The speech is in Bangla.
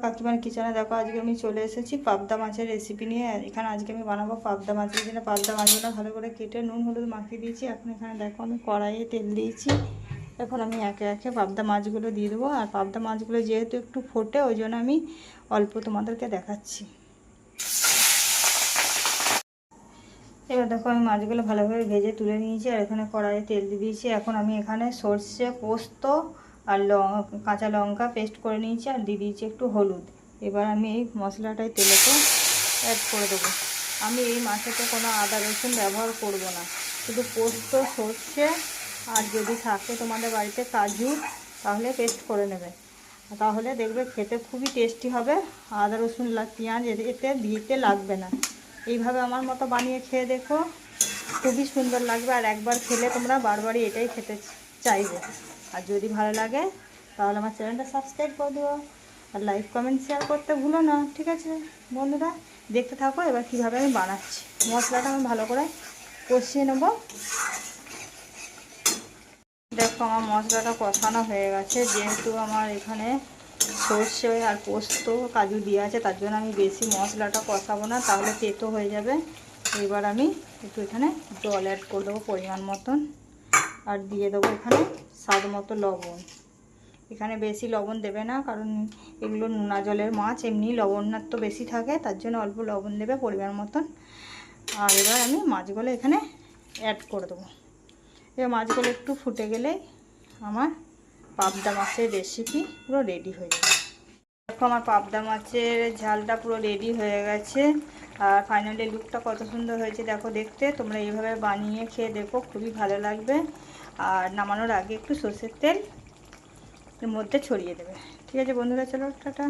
কাকিমার কিচেনে দেখো, আজকে আমি চলে এসেছি পাবদা মাছের রেসিপি নিয়ে। এখানে আজকে আমি বানাবো পাবদা মাছের জন্য। পাবদা মাছগুলো ভালো করে কেটে নুন হলুদ মাখিয়ে দিয়েছি। এখন এখানে দেখো আমি কড়াইয়ে তেল দিয়েছি। এখন আমি একে একে পাবদা মাছগুলো দিয়ে দেবো। আর পাবদা মাছগুলো যেহেতু একটু ফোটে, ওই জন্য আমি অল্প তোমাদেরকে দেখাচ্ছি। এবার দেখো আমি মাছগুলো ভালোভাবে ভেজে তুলে নিয়েছি। আর এখানে কড়াইয়ে তেল দিয়ে দিয়েছি। এখন আমি এখানে সর্ষে, পোস্ত আর কাঁচা লঙ্কা পেস্ট করে নিয়েছি আর দিয়ে দিয়েছি একটু হলুদ। এবার আমি এই মশলাটাই তেলেতে অ্যাড করে দেবো। আমি এই মাছেতে কোনো আদা রসুন ব্যবহার করব না, শুধু পোস্ত, সর্ষে আর যদি থাকে তোমাদের বাড়িতে কাজু, তাহলে পেস্ট করে নেবে। তাহলে দেখবে খেতে খুবই টেস্টি হবে। আদা রসুন পেঁয়াজ এতে দিতে লাগবে না। এইভাবে আমার মতো বানিয়ে খেয়ে দেখো, খুবই সুন্দর লাগবে। আর একবার খেলে তোমরা বারবারই এটাই খেতে চাইবে। আর যদি ভালো লাগে তাহলে আমার চ্যানেলটা সাবস্ক্রাইব করে দেবো। আর লাইক কমেন্ট শেয়ার করতে ভুলো না, ঠিক আছে বন্ধুরা? দেখতে থাকো এবার কীভাবে আমি বানাচ্ছি। মশলাটা আমি ভালো করে কষিয়ে নেব। দেখো আমার মশলাটা কষানো হয়ে গেছে। যেহেতু আমার এখানে সর্ষে আর পোস্ত কাজু দিয়ে আছে, তার জন্য আমি বেশি মশলাটা কষাবো না, তাহলে তেতো হয়ে যাবে। এবার আমি একটু এখানে জল অ্যাড করে দেবো পরিমাণ মতন। আর দিয়ে দেবো এখানে স্বাদ মতো লবণ। এখানে বেশি লবণ দেবে না, কারণ এগুলো নোনা জলের মাছ, এমনি লবণাক্ত বেশি থাকে, তার জন্য অল্প লবণ দেবে পরিমাণ মতন। আর এবার আমি মাছগুলো এখানে অ্যাড করে দেবো। এবার মাছগুলো একটু ফুটে গেলেই আমার পাবদা মাছের রেসিপি পুরো রেডি হয়ে যাবে। দেখো আমার পাবদা মাছের ঝালটা পুরো রেডি হয়ে গেছে। আর ফাইনালি লুকটা কত সুন্দর হয়েছে দেখো দেখতে। তোমরা এইভাবে বানিয়ে খেয়ে দেখো, খুবই ভালো লাগবে। আর নামানোর আগে একটু সর্ষের তেল এর মধ্যে ছড়িয়ে দেবে। ঠিক আছে বন্ধুরা, চলো টাটা।